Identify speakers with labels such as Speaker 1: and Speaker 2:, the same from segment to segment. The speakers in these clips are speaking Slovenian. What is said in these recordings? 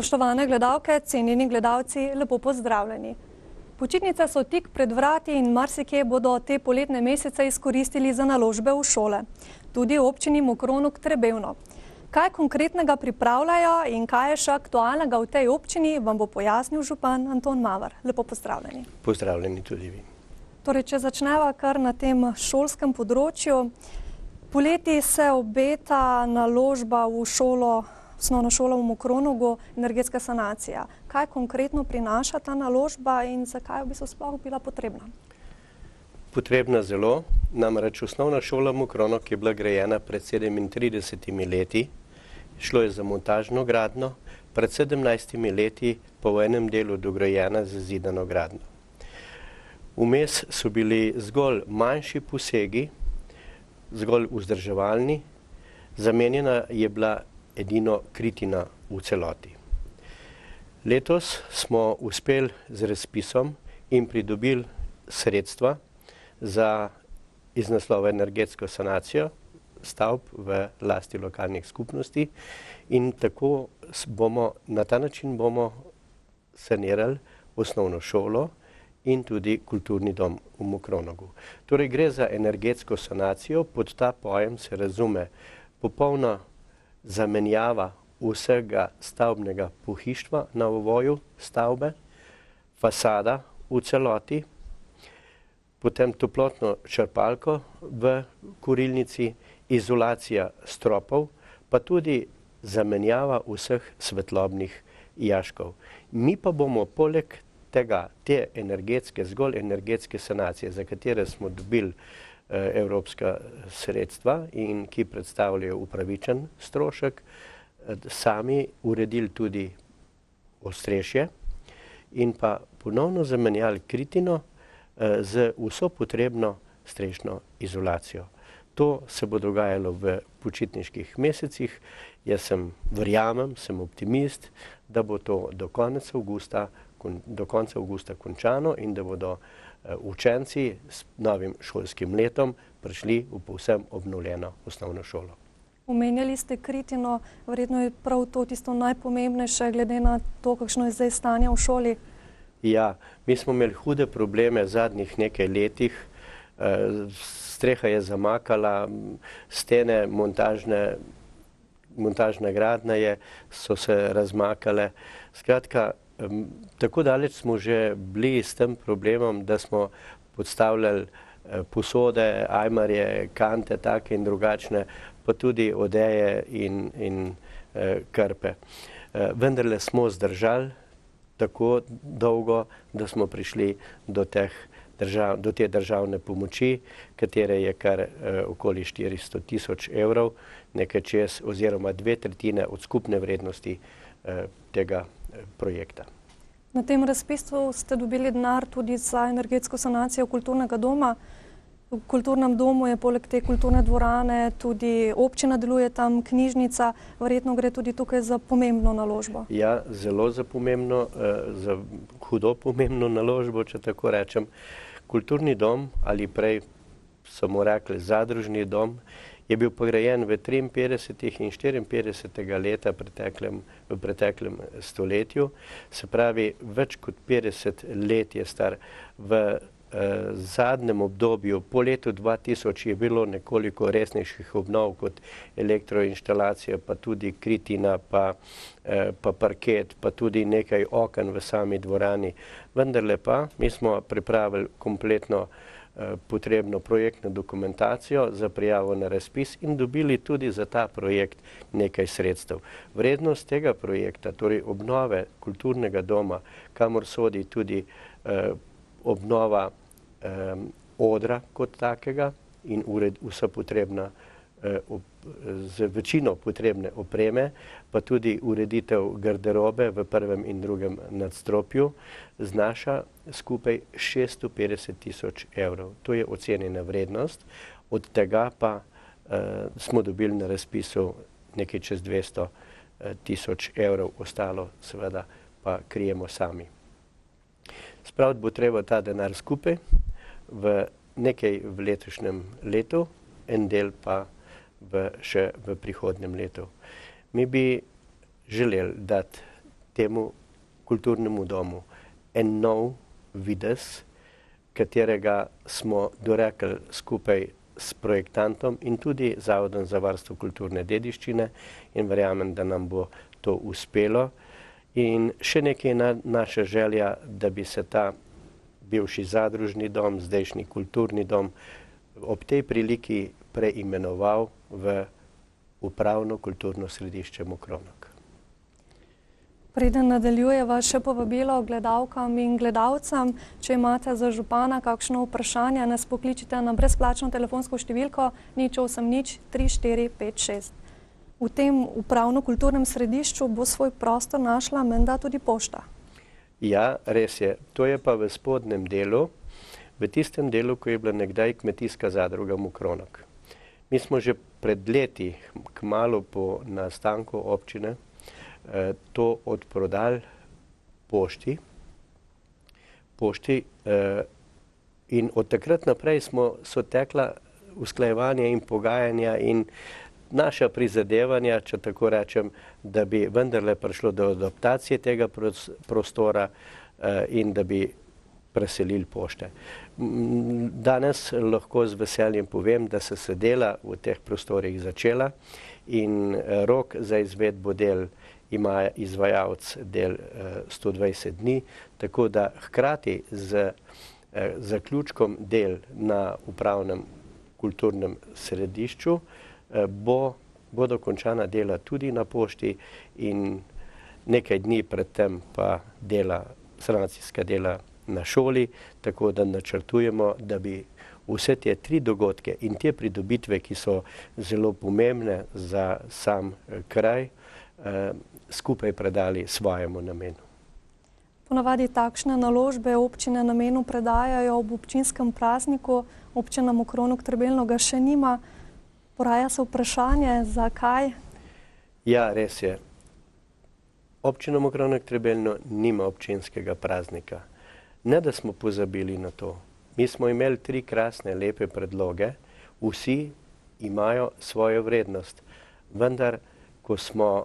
Speaker 1: Spoštovane gledalke, cenjeni gledalci, lepo pozdravljeni. Počitnice so tik pred vrati in marsikje bodo te poletne mesece izkoristili za naložbe v šole. Tudi v občini Mokronog Trebevno. Kaj konkretnega pripravljajo in kaj je še aktualnega v tej občini, vam bo pojasnil župan Anton Mavar. Lepo pozdravljeni.
Speaker 2: Pozdravljeni tudi vi.
Speaker 1: Torej, če začneva kar na tem šolskem področju. Poleti se obeta naložba v osnovno šolo v Mokronogu, energetska sanacija. Kaj konkretno prinaša ta naložba in zakaj bi se sploh bila potrebna?
Speaker 2: Potrebna zelo, namreč osnovna šola Mokronog je bila grajena pred 37 leti. Šlo je za montažno gradnjo, pred 17 leti pa v enem delu dograjena z zidano gradnjo. Vmes so bili zgolj manjši posegi, zgolj vzdrževalni, zamenjena je bila edino kritina v celoti. Letos smo uspeli z razpisom in pridobili sredstva iz naslova energetsko sanacijo stavb v lasti lokalnih skupnosti in tako na ta način bomo sanirali osnovno šolo in tudi kulturni dom v Mokronogu. Torej gre za energetsko sanacijo, pod ta pojem se razume popolna zamenjava vsega stavbnega pohištva na ovoju stavbe, fasada v celoti, potem toplotno črpalko v kurilnici, izolacija stropov, pa tudi zamenjava vseh svetlobnih jaškov. Mi pa bomo poleg tega, zgolj energetske sanacije, za katere smo dobili evropska sredstva in ki predstavljajo upravičen strošek, sami uredili tudi ostrešje in pa ponovno zamenjali kritino z vso potrebno strešno izolacijo. To se bo dogajalo v počitniških mesecih. Jaz verjamem, sem optimist, da bo to do konca avgusta končano in da bodo učenci s novim šolskim letom prišli v povsem obnovljeno osnovno šolo.
Speaker 1: Omenjali ste kritino, verjetno je prav to tisto najpomembnejše, glede na to, kakšno je zdaj stanje v šoli.
Speaker 2: Ja, mi smo imeli hude probleme zadnjih nekaj letih. Streha je zamakala, stene montažne gradnje so se razmakale. Skratka, tako daleč smo že bili s tem problemom, da smo podstavljali posode, ajmarje, kante, take in drugačne, pa tudi odeje in krpe. Vendarle smo zdržali tako dolgo, da smo prišli do te državne pomoči, katere je kar okoli 400 000 evrov, nekaj čez oziroma 2/3 od skupne vrednosti tega projekta.
Speaker 1: Na tem razpisu ste dobili denar tudi za energetsko sanacijo kulturnega doma. V kulturnem domu je poleg te kulturne dvorane tudi občina deluje tam, knjižnica. Verjetno gre tudi tukaj za pomembno naložbo.
Speaker 2: Ja, zelo za hudo pomembno naložbo, če tako rečem. Kulturni dom, ali prej so mu rekli zadružni dom, je bil pograjen v 53. in 54. leta v preteklem stoletju. Se pravi, več kot 50 let je star. V zadnjem obdobju, po letu 2000, je bilo nekoliko resnejših obnov kot elektroinštalacija, pa tudi kritina, pa parket, pa tudi nekaj oken v sami dvorani. Vendarle pa, mi smo pripravili kompletno potrebno projektno dokumentacijo za prijavo na razpis in dobili tudi za ta projekt nekaj sredstev. Vrednost tega projekta, torej obnove kulturnega doma, kamor sodi tudi obnova odra kot takega in vsa potrebna, z večino potrebne opreme, pa tudi ureditev garderobe v prvem in drugem nadstropju, znaša skupaj 650 000 evrov. To je ocenjena vrednost, od tega pa smo dobili na razpisu nekaj čez 200 000 evrov, ostalo seveda pa krijemo sami. Spraviti bo treba ta denar skupaj, nekaj v letošnjem letu, en del pa še v prihodnjem letu. Mi bi želeli dati temu kulturnemu domu en nov videz, katerega smo dorekli skupaj s projektantom in tudi Zavodom za varstvo kulturne dediščine in verjamem, da nam bo to uspelo. In še nekaj je naša želja, da bi se ta bivši zadružni dom, zdajšnji kulturni dom ob tej priliki preimenoval v upravno kulturno središče Mokronog.
Speaker 1: Preden nadaljujeva, še povabilo gledalkam in gledalcem, če imate za župana kakšno vprašanje, nas pokličite na brezplačno telefonsko številko 080 3456. V tem upravno-kulturnem središču bo svoj prostor našla menda tudi pošta.
Speaker 2: Ja, res je. To je pa v spodnjem delu, v tistem delu, ko je bila nekdaj kmetijska zadruga Mokronog. Mi smo že pred leti, kmalu po nastanku občine, to odprodali pošti in od takrat naprej so tekla usklajevanja in pogajanja in naša prizadevanja, če tako rečem, da bi vendarle prišlo do adaptacije tega prostora in da bi preselili pošte. Danes lahko z veseljem povem, da se dela v teh prostorih začela in rok za izvedbo del ima izvajalec del 120 dni, tako da hkrati z zaključkom del na upravnem kulturnem središču bodo končana dela tudi na pošti in nekaj dni predtem pa sanacijska dela na šoli, tako da načrtujemo, da bi vse te tri dogodke in te pridobitve, ki so zelo pomembne za sam kraj, skupaj predali svojemu namenu.
Speaker 1: Ponavadi takšne naložbe občine namenu predajajo ob občinskem prazniku, občina Mokronog-Trebelno ga še nima. Poraja se vprašanje, zakaj?
Speaker 2: Ja, res je. Občina Mokronog-Trebelno nima občinskega praznika. Ne, da smo pozabili na to. Mi smo imeli 3 krasne, lepe predloge, vsi imajo svojo vrednost. Vendar, ko smo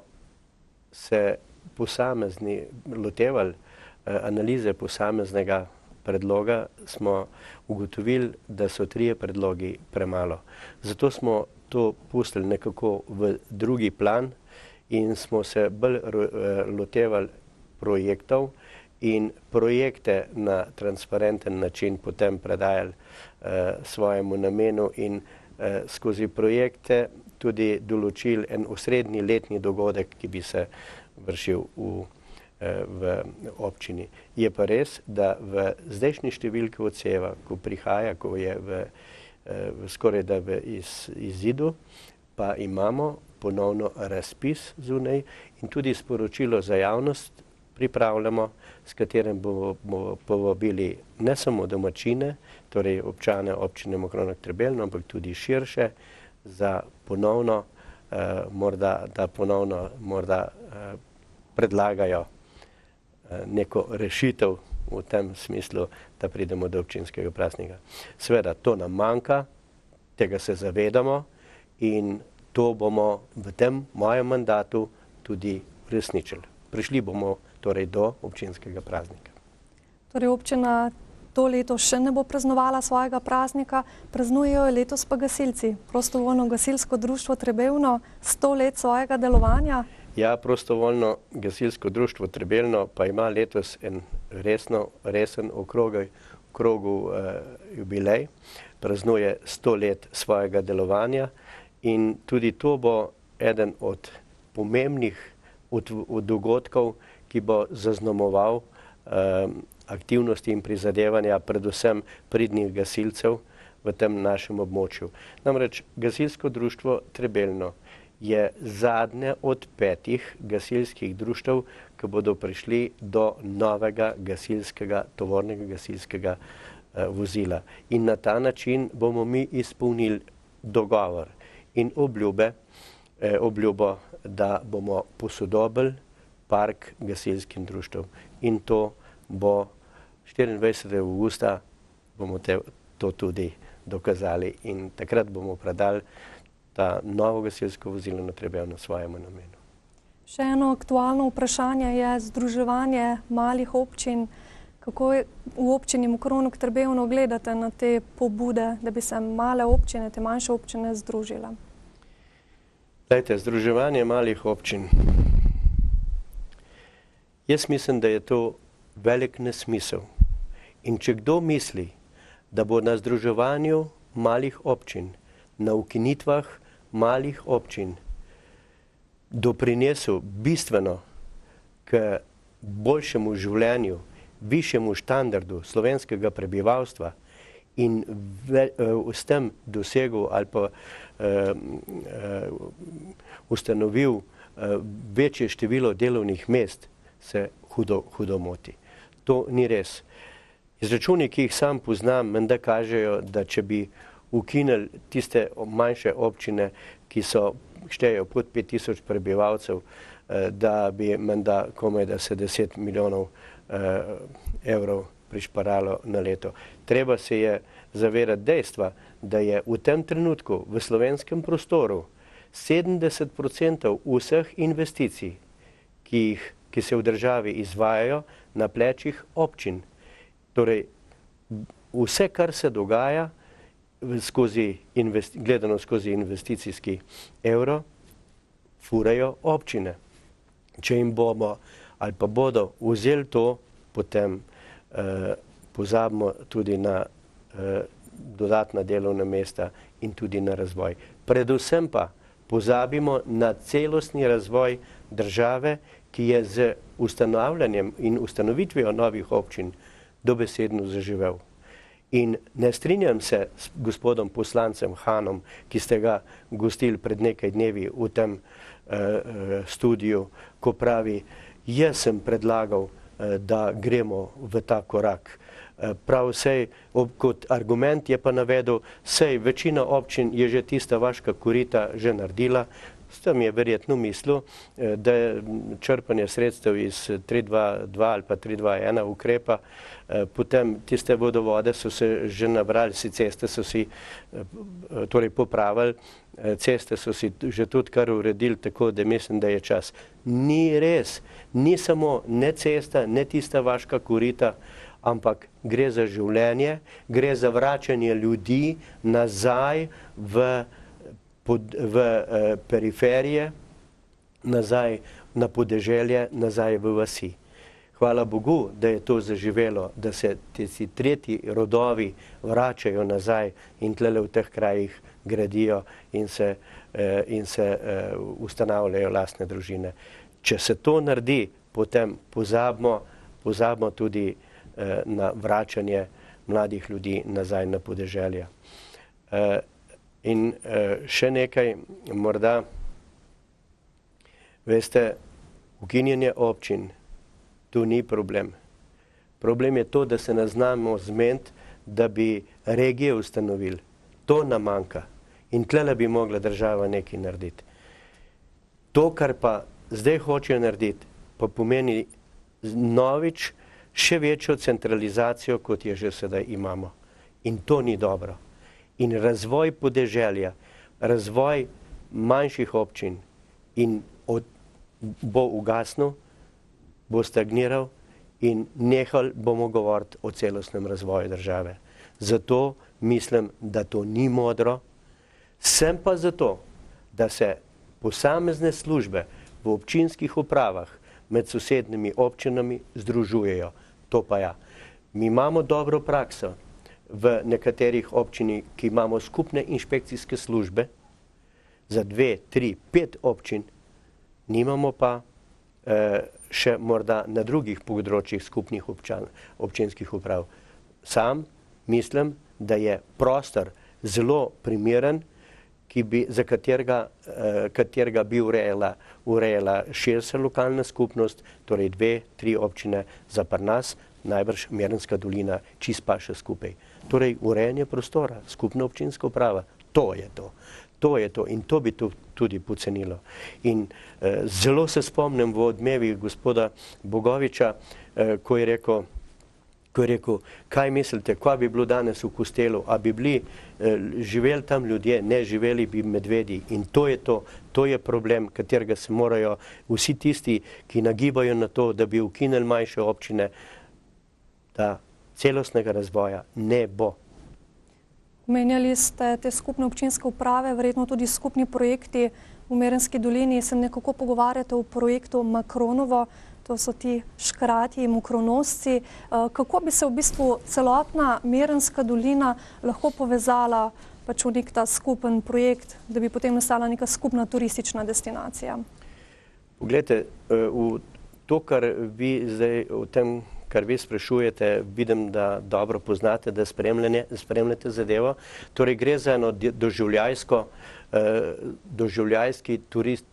Speaker 2: se posamezni lotevali analize posameznega predloga, smo ugotovili, da so 3 predlogi premalo. Zato smo to pustili nekako v drugi plan in smo se bolj lotevali projektov in projekte na transparenten način potem predajali svojemu namenu in skozi projekte tudi določili en osrednji letni dogodek, ki bi se vršil v občini. Je pa res, da v zdajšnji številki odseva, ko prihaja, ko je skoraj da v izidu, pa imamo ponovno razpis zunaj in tudi sporočilo za javnost pripravljamo, s katerim bomo povabili ne samo domačine, torej občane občine Mokronog-Trebelno, ampak tudi širše, za ponovno, da ponovno morda predlagajo neko rešitev v tem smislu, da pridemo do občinskega praznika. Seveda, to nam manjka, tega se zavedamo in to bomo v tem mojem mandatu tudi uresničili. Prišli bomo torej do občinskega praznika.
Speaker 1: Torej občina to leto še ne bo praznovala svojega praznika, praznujejo letos pa gasilci. Prostovoljno gasilsko društvo Trebelno 100 let svojega delovanja.
Speaker 2: Ja, prostovoljno gasilsko društvo Trebelno pa ima letos en resen okrogu jubilej, praznuje 100 let svojega delovanja in tudi to bo eden od pomembnih dogodkov, ki bo zaznamoval aktivnosti in prizadevanja predvsem pridnih gasilcev v tem našem območju. Namreč gasilsko društvo Trebelno je zadnje od 5 gasilskih društev, ki bodo prišli do novega tovornega gasilskega vozila. In na ta način bomo mi izpolnili dogovor in obljubo, da bomo posodobili park gasilskim društvom. In to bo 24. avgusta bomo to tudi dokazali in takrat bomo predali ta novo gasilsko vozilo na Trebelno svojemu namenu.
Speaker 1: Še eno aktualno vprašanje je združevanje malih občin. Kako v občini Mokronu k Trbevnu gledate na te pobude, da bi se male občine, te manjše občine združile?
Speaker 2: Glejte, združevanje malih občin. Jaz mislim, da je to velik nesmisel. In če kdo misli, da bo na združevanju malih občin, na ukinitvah malih občin doprinesel bistveno k boljšemu življenju, višjemu standardu slovenskega prebivalstva in s tem dosegel ali pa ustanovil večje število delovnih mest, se hudo moti. To ni res. Izračuni, ki jih sam poznam, menda kažejo, da če bi ukinili tiste manjše občine, ki štejejo pod 5000 prebivalcev, da bi menda komaj da se 10 milijonov evrov prišparalo na leto. Treba se je zavedati dejstva, da je v tem trenutku v slovenskem prostoru 70% vseh investicij, ki se v državi izvajajo, na plečih občin. Torej, vse, kar se dogaja, gledano skozi investicijski evro, furajo občine. Če jim bomo ali pa bodo vzeli to, potem pozabimo tudi na dodatna delovna mesta in tudi na razvoj. Predvsem pa pozabimo na celostni razvoj države, ki je z ustanavljanjem in ustanovitvijo novih občin dobesedno zaživel. In ne strinjam se s gospodom poslancem Hanom, ki ste ga gostili pred nekaj dnevi v tem studiu, ko pravi, jaz sem predlagal, da gremo v ta korak. Prav sej, kot argument je pa navedel, sej večina občin je že tista vaška korita že naredila. S tem je verjetno mislil, da je črpanje sredstev iz 3.2.2 ali pa 3.2.1 ukrepa, potem tiste vodovode so se že nabrali, ceste so si torej popravili, ceste so si že tudi kar uredili, tako da mislim, da je čas. Ni res, ni samo ne cesta, ne tista vaška korita, ampak gre za življenje, gre za vračanje ljudi nazaj v periferije, nazaj na podeželje, nazaj v vasi. Hvala Bogu, da je to zaživelo, da se ti tretji rodovi vračajo nazaj in tlele v teh krajih gradijo in se ustanavljajo lastne družine. Če se to naredi, potem pozabimo tudi na vračanje mladih ljudi nazaj na podeželje. In še nekaj, morda, veste, ukinjanje občin, tu ni problem. Problem je to, da se ne znamo zmeniti, da bi regije ustanovili. To nam manjka. In tlele bi mogla država nekaj narediti. To, kar pa zdaj hočejo narediti, pa pomeni novič še večjo centralizacijo, kot je že sedaj imamo. In to ni dobro. In razvoj podeželja, razvoj manjših občin bo ugasnil, bo stagniral in nehali bomo govoriti o celostnem razvoju države. Zato mislim, da to ni modro. Sem pa zato, da se posamezne službe v občinskih upravah med sosednjimi občinami združujejo. To pa ja. Mi imamo dobro prakso v nekaterih občini, ki imamo skupne inšpekcijske službe za 2, 3, 5 občin, nimamo pa še morda na drugih področjih skupnih občinskih uprav. Sam mislim, da je prostor zelo primeren, za katerega bi urejala širša lokalna skupnost, torej 2, 3 občine, za pri nas najbrž Mirnska dolina čist paše skupaj. Torej urejanje prostora, skupna občinska uprava, to je to. To je to in to bi tudi pocenilo. In zelo se spomnim v odmevih gospoda Bogoviča, ko je rekel, ko je rekel, kaj mislite, kaj bi bilo danes v Kostelu, a bi bili živeli tam ljudje, ne živeli bi medvedi. In to je problem, katerega se morajo vsi tisti, ki nagibajo na to, da bi ukinili manjše občine, da celostnega razvoja ne bo.
Speaker 1: Omenjali ste te skupne občinske uprave, verjetno tudi skupni projekti v Merenski dolini. Se nekako pogovarjate o projektu Makronovo, to so ti škrati, mokronosci. Kako bi se v bistvu celotna Merenska dolina lahko povezala pač v nek ta skupen projekt, da bi potem nastala neka skupna turistična destinacija?
Speaker 2: Poglejte, to, kar vi zdaj o tem, kar vi sprašujete, vidim, da dobro poznate, da spremljate zadevo. Torej gre za eno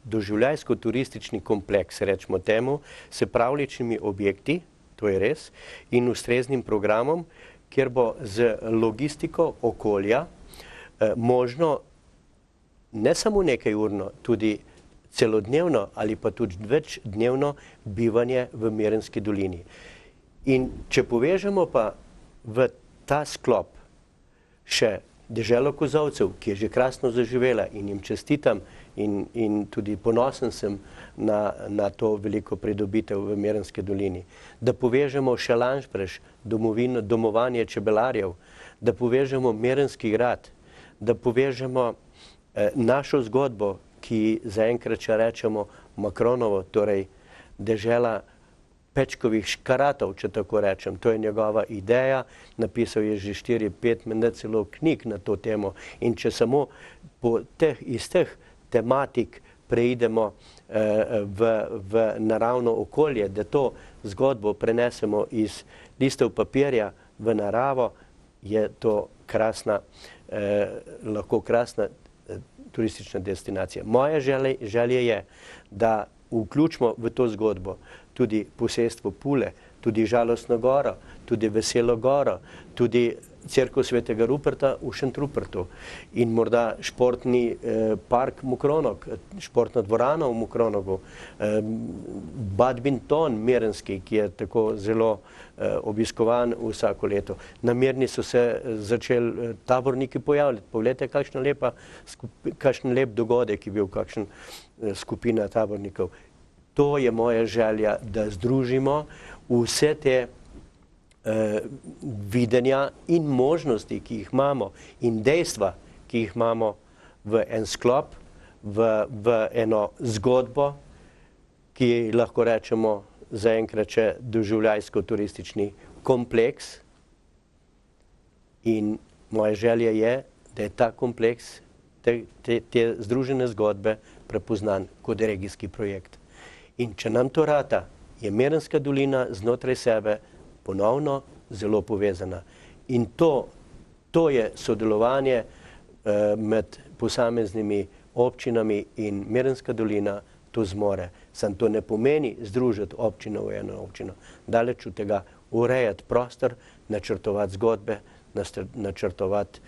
Speaker 2: doživljajsko-turistični kompleks, rečemo temu, s pravličnimi objekti, to je res, in ustreznim programom, kjer bo z logistiko okolja možno ne samo nekajurno, tudi celodnevno ali pa tudi večdnevno bivanje v Merenski dolini. In če povežemo pa v ta sklop še deželo Kozolcev, ki je že krasno zaživela in jim čestitam in tudi ponosen sem na to veliko pridobitev v Merenski dolini, da povežemo še Lanžbreš, domovanje čebelarjev, da povežemo Merenski grad, da povežemo našo zgodbo, ki zaenkrat še rečemo Makronovo, torej dežela Pečkovih škaratov, če tako rečem. To je njegova ideja, napisal je že 4-5, menda celo knjig na to temo. In če samo iz teh tematik preidemo v naravno okolje, da to zgodbo prenesemo iz listov papirja v naravo, je to lahko krasna turistična destinacija. Moja želja je, da vključimo v to zgodbo tudi posestvo Pule, tudi Žalostno goro, tudi Veselo goro, tudi Cerkev svetega Ruperta v Šentrupertu in morda športni park Mokronog, športna dvorana v Mokronogu, badminton Merenski, ki je tako zelo obiskovan vsako leto. Na Mirni so se začeli taborniki pojavljati. Poglejte, kakšen lep dogodek je bil, kakšna skupina tabornikov. To je moja želja, da združimo vse te videnja in možnosti, ki jih imamo, in dejstva, ki jih imamo v en sklop, v eno zgodbo, ki lahko rečemo zaenkrat še doživljajsko-turistični kompleks. In moja želja je, da je ta kompleks, te združene zgodbe prepoznan kot regijski projekt. In če nam to rata, je Merenska dolina znotraj sebe ponovno zelo povezana. In to je sodelovanje med posameznimi občinami in Merenska dolina to zmore. Sam to ne pomeni združiti občino v eno občino. Daleč od tega urejati prostor, načrtovati zgodbe, načrtovati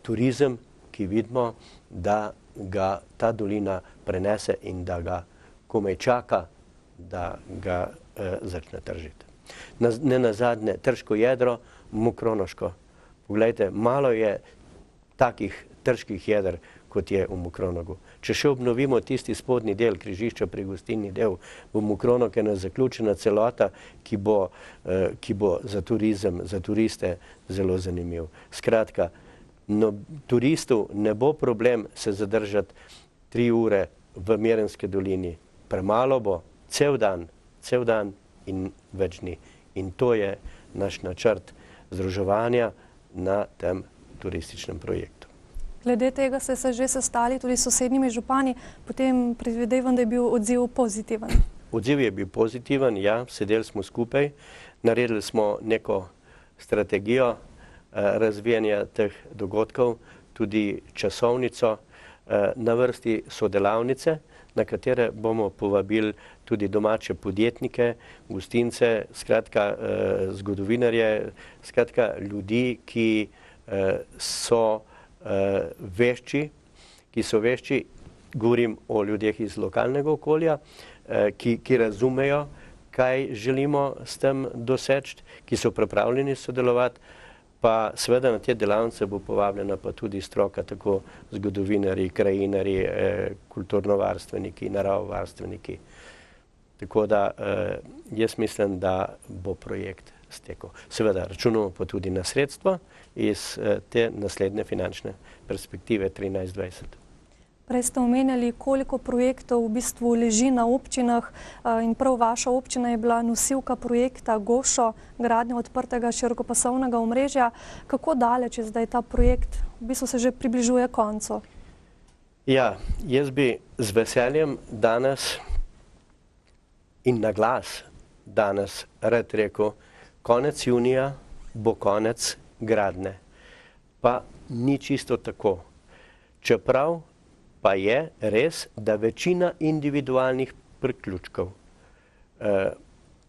Speaker 2: turizem, ki vidimo, da ga ta dolina prenese in da ga komaj čaka, da ga začne tržiti. Ne nazadnje, Trško jedro, Mokronoško. Poglejte, malo je takih trških jeder, kot je v Mokronogu. Če še obnovimo tisti spodnji del križišča pri gostilni del, bo Mokronog ena zaključena celota, ki bo za turizem, za turiste zelo zanimiv. Skratka, turistu ne bo problem se zadržati 3 ure v Merenski dolini. Premalo bo cel dan in več dni. In to je naš načrt združevanja na tem turističnem projektu.
Speaker 1: Glede tega ste se že sestali tudi s sosednjimi župani, potem predvidevam, da je bil odziv pozitiven.
Speaker 2: Odziv je bil pozitiven, ja, sedeli smo skupaj, naredili smo neko strategijo razvijanja teh dogodkov, tudi časovnico, na vrsti so delavnice, na katere bomo povabili tudi domače podjetnike, gostince, skratka zgodovinarje, skratka ljudi, ki so vešči, govorim o ljudeh iz lokalnega okolja, ki razumejo, kaj želimo s tem doseči, ki so pripravljeni sodelovati, pa seveda na te delavnice bo povabljena pa tudi stroka, tako zgodovinarji, krajinarji, kulturnovarstveniki, naravovarstveniki. Tako da jaz mislim, da bo projekt stekel. Seveda računamo pa tudi na sredstva iz te naslednje finančne perspektive 13-20.
Speaker 1: Prej ste omenjali, koliko projektov v bistvu leži na občinah in prav vaša občina je bila nosilka projekta Gošo, gradnja odprtega širokopasovnega omrežja. Kako daleč je zdaj ta projekt? V bistvu se že približuje koncu.
Speaker 2: Ja, jaz bi z veseljem danes in na glas danes rad rekel, konec junija bo konec gradnje. Pa ni čisto tako. Čeprav pa je res, da večina individualnih priključkov,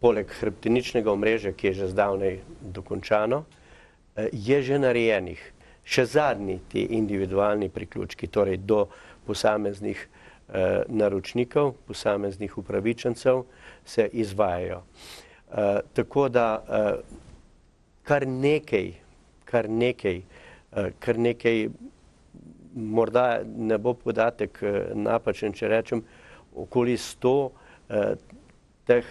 Speaker 2: poleg hrbteničnega omrežja, ki je že zdavnaj dokončano, je že narejenih. Še zadnji ti individualni priključki, torej do posameznih naročnikov, posameznih upravičencev, se izvajajo. Tako da kar nekaj, morda ne bo podatek napačen, če rečem, okoli 100 teh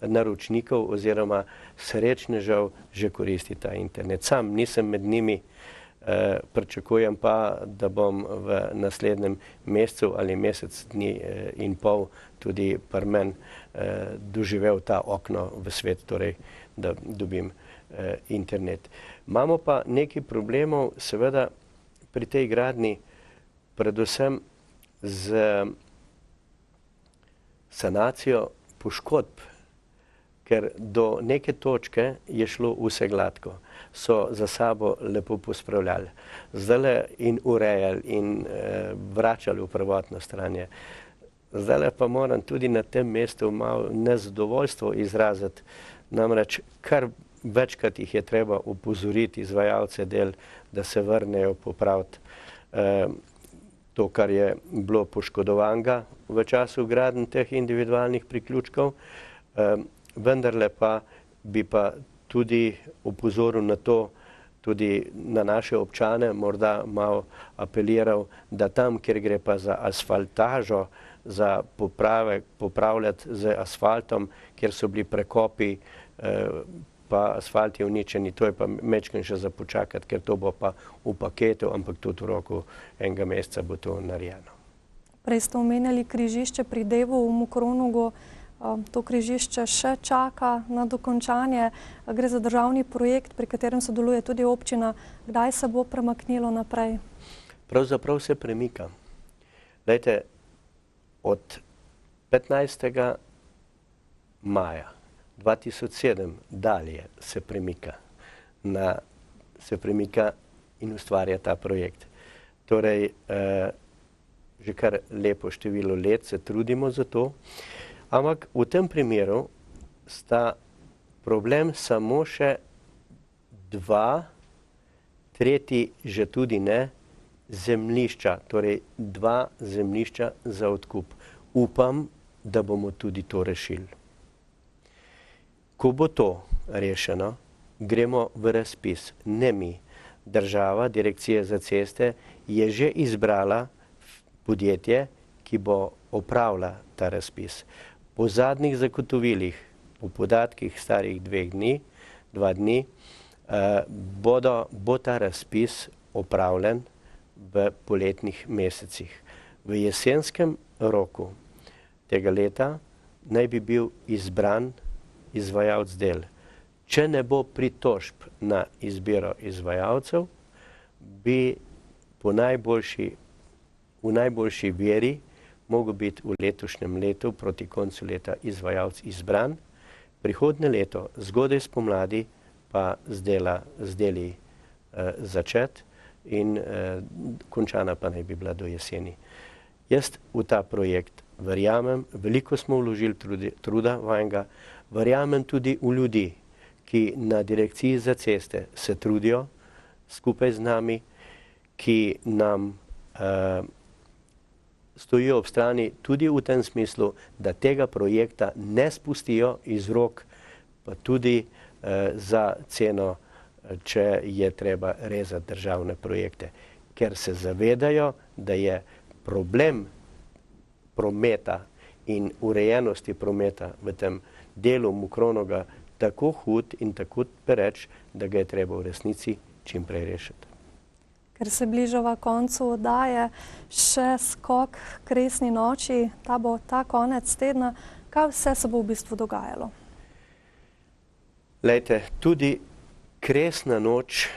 Speaker 2: naročnikov oziroma srečnežev že koristi ta internet. Sam nisem med njimi, pričakujem pa, da bom v naslednjem mesecu ali mesec dni in pol tudi pri meni doživel ta okno v svet, torej da dobim internet. Imamo pa nekaj problemov, seveda, pri tej gradnji, predvsem z sanacijo poškodb, ker do neke točke je šlo vse gladko. So za sabo lepo pospravljali, zdajle in urejali in vračali v prvotno stanje. Zdajle pa moram tudi na tem mestu malo nezadovoljstvo izraziti, namreč kar večkrat jih je treba opozoriti izvajalce del, da se vrnejo popraviti to, kar je bilo poškodovanega v času gradenj teh individualnih priključkov. Vendarle pa bi pa tudi opozoril na to, tudi na naše občane, morda malo apeliral, da tam, kjer gre pa za asfaltažo, za popravljati z asfaltom, kjer so bili prekopi, pa asfalt je uničeni, to je pa mečken še za počakati, ker to bo pa v paketu, ampak tudi v roku enega meseca bo to narejeno.
Speaker 1: Prej ste omenjali križišče pri Devu v Mokronogu. To križišče še čaka na dokončanje. Gre za državni projekt, pri katerem sodeluje tudi občina. Kdaj se bo premaknilo naprej?
Speaker 2: Pravzaprav se premika. Glejte, od 15. maja 2007 dalje se premika in ustvarja ta projekt. Torej, že kar lepo število let se trudimo za to, ampak v tem primeru sta problem samo še dva, tretji že tudi ne, zemljišča, torej dva zemljišča za odkup. Upam, da bomo tudi to rešili. Ko bo to rešeno, gremo v razpis. Ne mi, država, Direkcija za ceste, je že izbrala podjetje, ki bo opravila ta razpis. Po zadnjih zagotovilih, po podatkih starih 2 dni, bo ta razpis opravljen v poletnih mesecih. V jesenskem roku tega leta naj bi bil izbran izvajalec del. Če ne bo pritožb na izbiro izvajalcev, bi v najboljši veri mogel biti v letošnjem letu, proti koncu leta, izvajalec izbran. Prihodnje leto, zgodaj spomladi, pa z deli začet in končana pa naj bi bila do jeseni. Jaz v ta projekt verjamem, veliko smo vložili truda vanjega, verjamem tudi v ljudi, ki na Direkciji za ceste se trudijo skupaj z nami, ki nam stojijo ob strani tudi v tem smislu, da tega projekta ne spustijo iz rok, pa tudi za ceno, če je treba rezati državne projekte. Ker se zavedajo, da je problem prometa in urejenosti prometa v tem delu Mokronoga tako hud in tako pereč, da ga je treba v resnici čim prej rešiti.
Speaker 1: Ker se bližava koncu oddaje, še skok Kresni noči, ta bo ta konec tedna. Kaj vse se bo v bistvu dogajalo?
Speaker 2: Glejte, tudi Kresna noč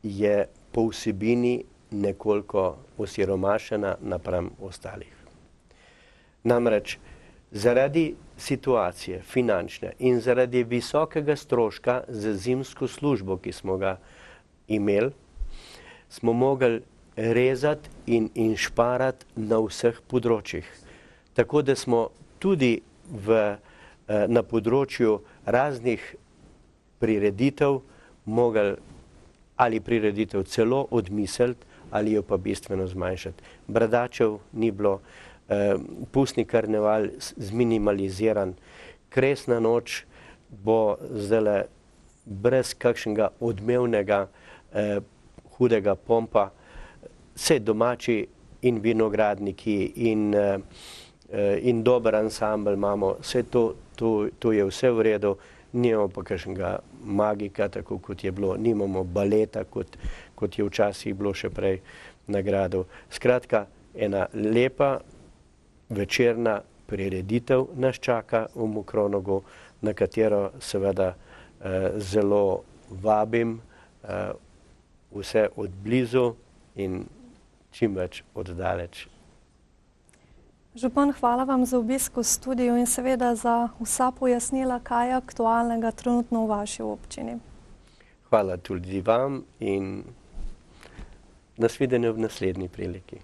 Speaker 2: je po vsebini nekoliko osiromašena napram ostalih. Namreč zaradi situacije finančne in zaradi visokega stroška za zimsko službo, ki smo ga imeli, smo mogli rezati in inšparati na vseh področjih. Tako da smo tudi na področju raznih prireditev mogli ali prireditev celo odmisliti ali jo pa bistveno zmanjšati. Bradačev ni bilo, pustni karneval zminimaliziran. Kresna noč bo zdajle brez kakšnega odmevnega hudega pompa. Vse domači in vinogradniki in dober ansambl imamo, vse to je vse v redu, nimamo pa kakšnega magika, tako kot je bilo, nimamo baleta, kot je včasih bilo še prej na gradu. Skratka, ena lepa večerna prireditev nas čaka v Mokronogu, na katero seveda zelo vabim vse od blizu in čim več od daleč.
Speaker 1: Župan, hvala vam za obisk v studiu in seveda za vsa pojasnila, kaj je aktualnega trenutno v vaši občini.
Speaker 2: Hvala tudi vam in nasvidenje v naslednji priliki.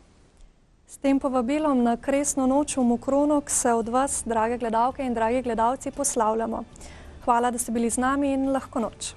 Speaker 1: S tem povabilom na Kresno noč v Mokronog se od vas, drage gledalke in dragi gledalci, poslavljamo. Hvala, da ste bili z nami in lahko noč.